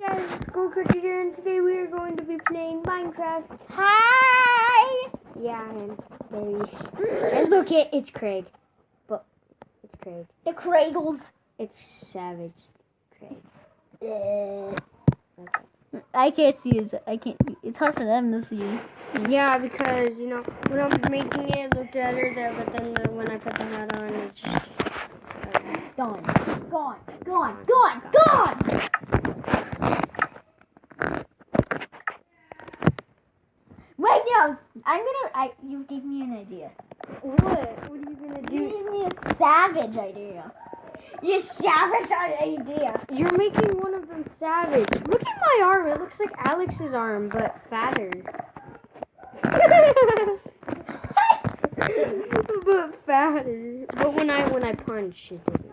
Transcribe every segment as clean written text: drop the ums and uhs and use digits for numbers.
Guys, it's School Cricket here, and today we are going to be playing Minecraft. Hi! Yeah, and there's... and look, it's Craig. But, it's Craig. The Craigles. It's Savage Craig. Okay. I can't see it. It's hard for them to see. Yeah, because, when I was making it, it looked better there, but then when I put the hat on, it just... Gone. Wait, no. You gave me an idea. What? What are you gonna You do? gave me a savage idea. You savage idea. You're making one of them savage. Look at my arm. It looks like Alex's arm, but fatter. But fatter. But when I punch, it doesn't.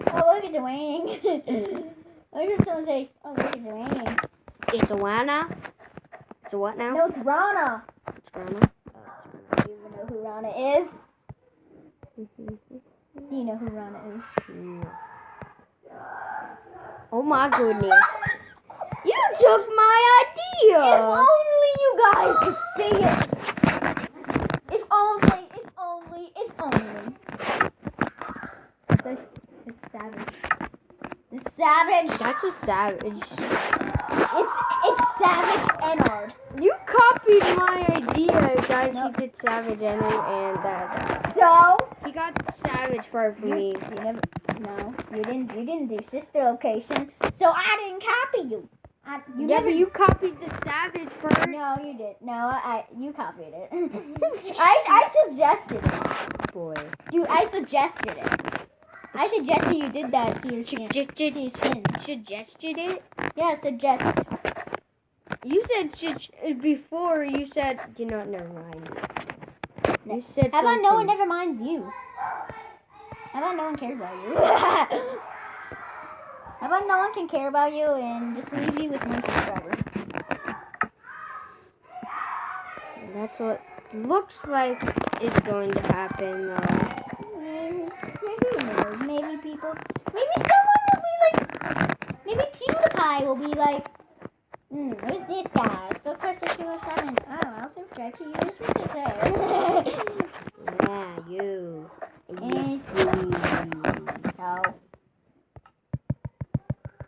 Oh, look, it's raining. I heard someone say, oh, look, it's raining. It's a Lana. It's a what now? No, it's Rana. It's Rana. Do you even know who Rana is? Mm-hmm. Do you know who Rana is? No. Oh my goodness. You took my idea. If only you guys could see it. If only. This savage. The savage. That's a savage. It's savage Ennard. You copied my idea, guys. Nope. He did savage and that. So He got the savage part from me. you never. No, you didn't do sister location. So I didn't copy you. But you copied the savage part. No, you did. No, you copied it. I suggested it. Boy. Dude, I suggested it. I suggested you did that to your chin. Suggested it? Yeah, suggest. You said before. You said never mind. You said How about no one something. never minds you? How about no one cares about you? How about no one can care about you and just leave you with one subscriber? That's what looks like is going to happen. Maybe who knows? Maybe people. Maybe someone will be like. Maybe PewDiePie will be like. Who's this guy? Let's go press the 207. Oh, I'll subscribe to you. Just what to say. Yeah, you. And so.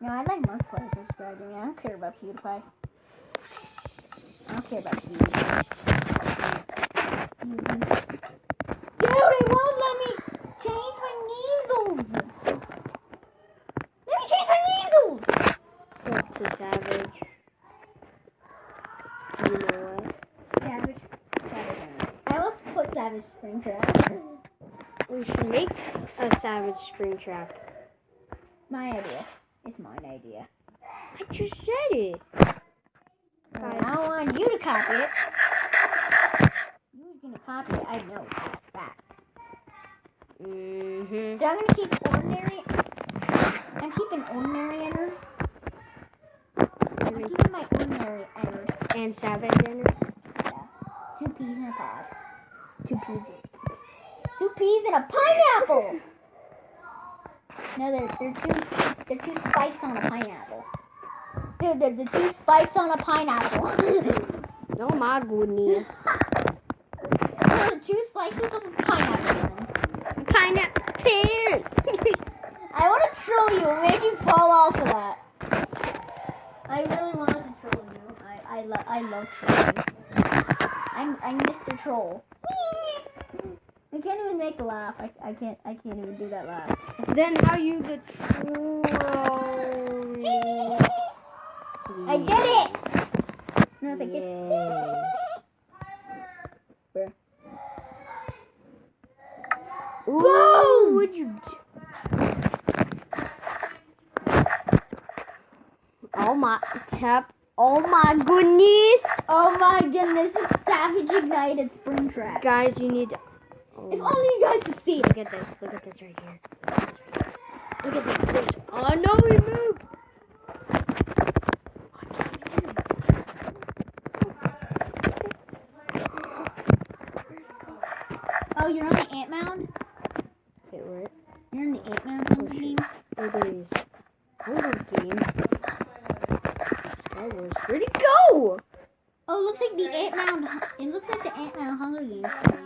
No, I like Markiplier subscribing. I don't care about PewDiePie. I don't care about PewDiePie. Dude, it won't let me change my measles. Let me change my measles. That's a savage. You know what? Savage. I almost put Savage Springtrap. We should make a savage spring trap. My idea. It's mine idea. I just said it. I don't want you to copy it. Who's gonna copy it? I know for a fact. Mm-hmm. So I'm gonna keep ordinary. I'm keeping ordinary enter. I'm keeping my ordinary enter. And savage in it. Yeah. 2 peas in a pod. 2 peas. 2 peas in a pineapple. No, they're two spikes on a pineapple. Dude, they're the 2 spikes on a pineapple. Oh my goodness. 2 slices of pineapple. Pineapple. I want to troll you and make you fall off of that. I really want to troll you. I love trolling. I'm Mr. Troll. I can't even make a laugh. I can't even do that laugh. Then how you the troll? I did it. No, it's like this. Yeah. Boom! Ooh, what'd you do? Oh my tap. Oh my goodness. Oh my goodness, it's Savage Ignited Springtrap. Guys, you need to... Oh, If only you guys could see it. look at this. Look at this right here. Look at this. Oh no, he moved. Oh, you're on the ant mound? Wait, where? You're in the ant mound Oh, team? Look at these. Hunger Games. Star Wars. Where'd it go? Oh, it looks like the Ant-Man. It looks like the Ant-Man Hunger Games to me.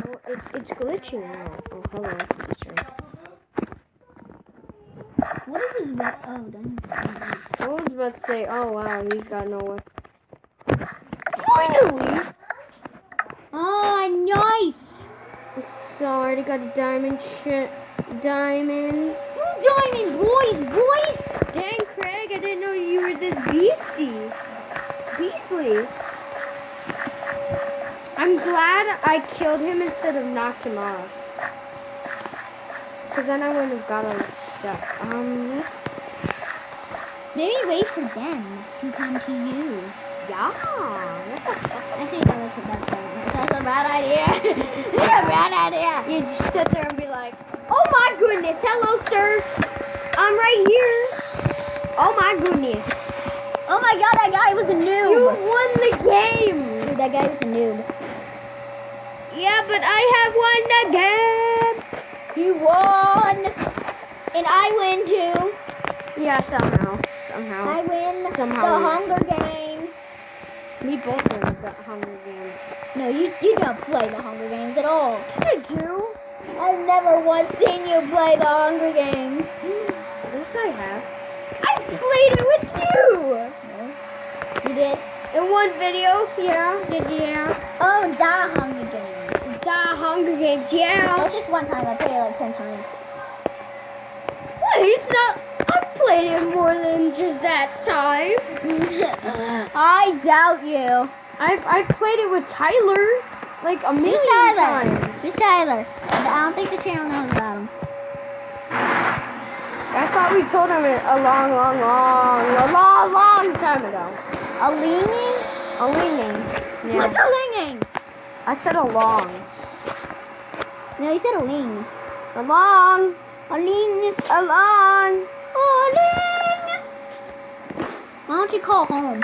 Oh, it's glitching now. Oh, hello. Sorry. What is this? Oh, done. I was about to say, oh wow, he's got no weapon. Finally! Oh, nice. So I already got a diamond diamond. Full diamond, boys. Dang, Craig, I didn't know you were this beastly. I'm glad I killed him instead of knocked him off. Because then I wouldn't have got all that stuff. Let's... Maybe wait for them to come to you. Yeah. I think that's a bad thing. That's a bad idea. It's a bad idea. You just sit there and be like, oh my goodness, hello, sir. I'm right here. Oh my goodness. Oh my god, that guy was a noob. You won the game. Dude, that guy was a noob. Yeah, but I have won the game. You won. And I win too. Yeah, somehow. I win Somehow. the Hunger Games. We both win the Hunger Games. No, you don't play the Hunger Games at all. Yes, I do. I've never once seen you play the Hunger Games. Yes, I have. I played it with you. You did? In one video, yeah. Oh, the Hunger Games. The Hunger Games, yeah. That's just one time. I played it like 10 times. What? It's not. I played it more than just that time. I doubt you. I played it with Tyler like a million Tyler? times. Who's Tyler? I don't think the channel knows about him. I thought we told him it a long time ago. A leaning? A leaning. Yeah. What's a leaning? I said a long. No, you said a lean. A long. A lean. A long. A lean. Why don't you call home?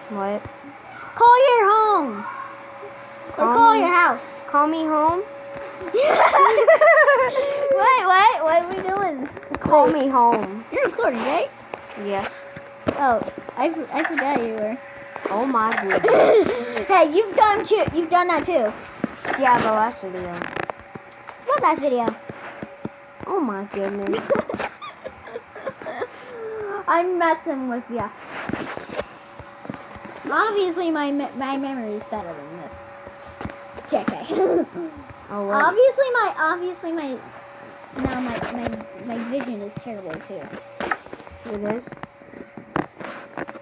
What? Call your home. Or call your house. Call me home? What are we doing? Call me home. You're recording, right? Yes. Oh, I forgot you were. Oh my goodness. Hey, you've done that too. Yeah, the last video. What last video? Oh my goodness. I'm messing with ya. Obviously, my memory is better than this. JK. Oh, what? Obviously my vision is terrible too. It is?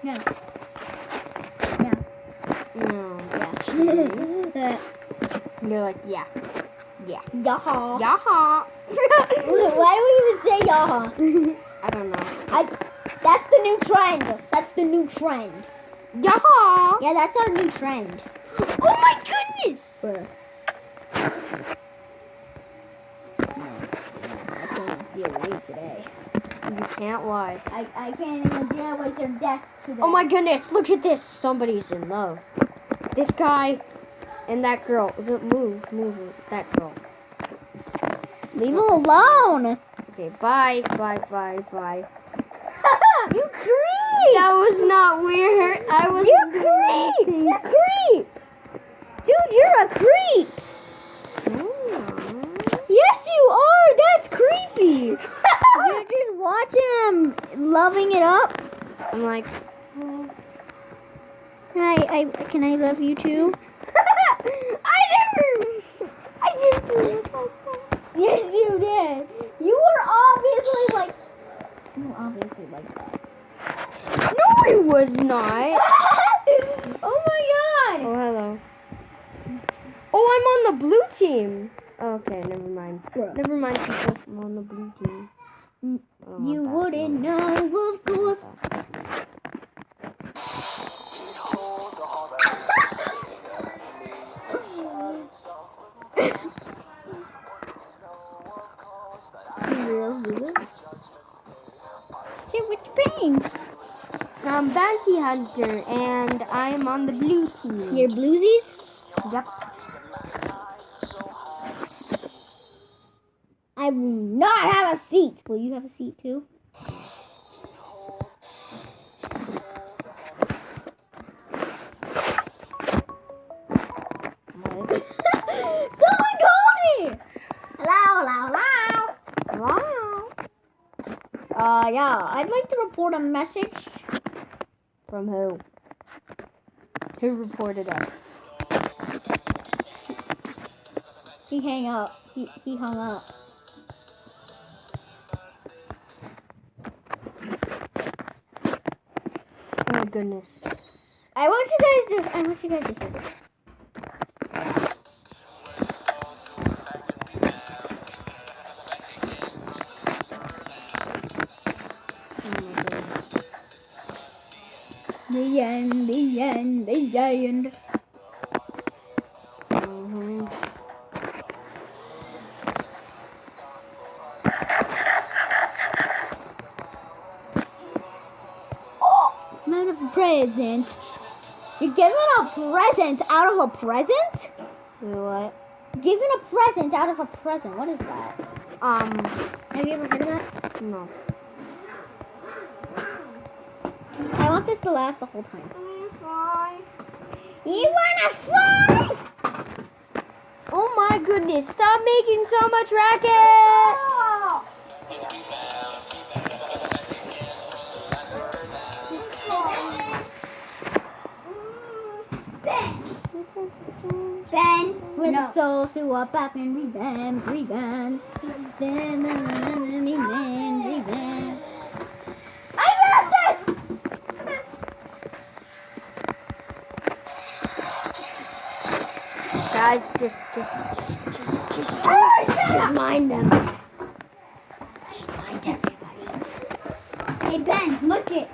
No. No. Yeah. You're like, yeah. Yaha. Yaha. Why do we even say yaha? I don't know. That's the new trend. Yaha. Yeah, that's our new trend. Oh my goodness. I can't deal with you today. You can't lie. I can't even deal with your deaths today. Oh my goodness, look at this. Somebody's in love. This guy and that girl. Move, that girl. Leave him alone. Okay, bye. You creep. That was not weird. I was. You creep. Dude, you're a creep. Yes, you are. That's creepy. You're just watching him loving it up. I'm like, Can I love you too? I just feel so fun. Yes, you did. You were obviously like that. no, it was not. Oh my god. Oh, hello. Oh, I'm on the blue team. Okay, never mind. Never mind, people. I'm on the blue team. You wouldn't know, of course. Hey, what you paying? I'm Bounty Hunter, and I'm on the blue team. Your bluesies? Yep. I will not have a seat. Will you have a seat too? Someone called me! Hello, hello, hello. Wow. Yeah, I'd like to report a message. From who? Who reported us? He hung up. He hung up. Oh my goodness. I want you guys to hear this. Oh my goodness. The end, the end, the end. Mm-hmm. Man of a present. You're giving a present out of a present? What? Giving a present out of a present. What is that? Have you ever heard of that? No. I want this to last the whole time. You wanna fly? Oh my goodness, stop making so much racket! Ben. With No. the souls who are back and revenge. I got this. Guys, just mind them. Just mind everybody. Hey Ben, look it.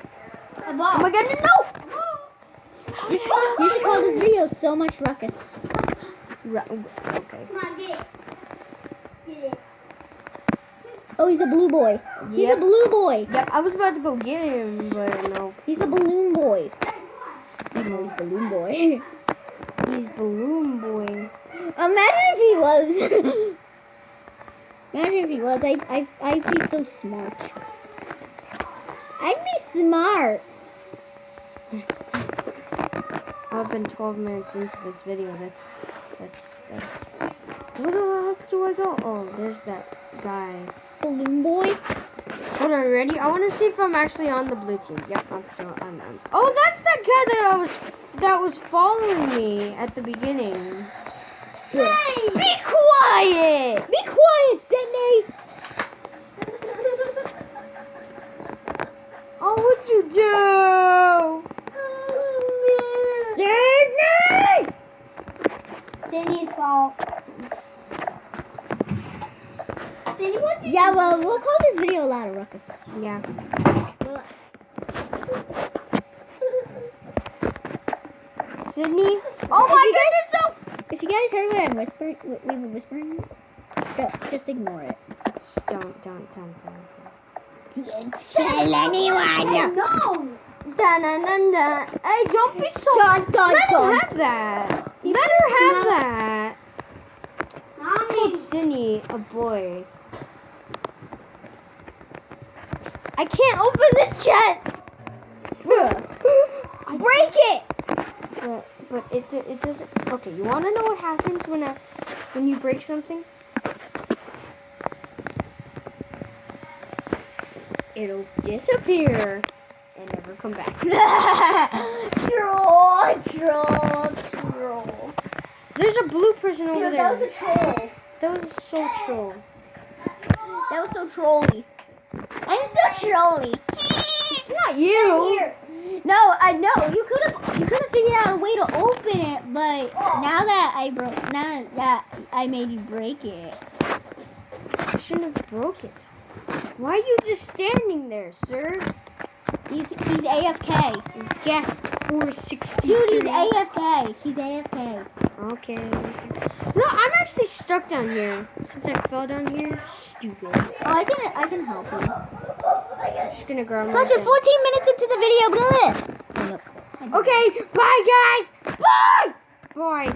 A ball. Oh my goodness, no! You should call this video So Much Ruckus. Okay. Come on, get it. Get it. Oh, he's a blue boy. He's Yep. a blue boy. Yep, I was about to go get him, but no. He's a balloon boy. He's a balloon boy. He's Balloon Boy. Imagine if he was. Imagine if he was. I'd be so smart. I'd be smart. I've been 12 minutes into this video. That's. Where the heck do I go? Oh, there's that guy. Balloon boy. Hold on, ready? I want to see if I'm actually on the blue team. Yep, I'm still. I'm. Oh, that's that guy that was following me at the beginning. Hey. Be quiet! Be quiet, Sydney. Oh, what'd you do? Sydney. Sydney's fault. Sydney, what did Yeah, well, we'll call this video a lot of ruckus. Yeah. Sydney? Oh my goodness! No! If you guys heard what I'm whispering, what we were whispering, just ignore it. Don't. Don't tell anyone. No. Dun, dun, dun, dun. Hey, don't be so. Dun, dun, Let dun. her have that. Let her have that. I Mommy. called Sydney a boy. I can't open this chest. Break it. But it doesn't. Okay, you want to know what happens when you break something? It'll disappear and never come back. Troll. There's a blue person over Dude, there. that was a troll. That was so troll. That was so trolly. I'm so trolly. It's not you. Here. No, I know you could have figured out a way to open it, but now that I made you break it. I shouldn't have broken. Why are you just standing there, sir? He's AFK. Guest 460. Dude, he's AFK. He's AFK. Okay. No, I'm actually stuck down here. Since I fell down here, stupid. Oh, I can help you. I'm just gonna grab my Plus, you're gun. 14 minutes into the video. Blah. Okay, bye guys. Bye. Bye.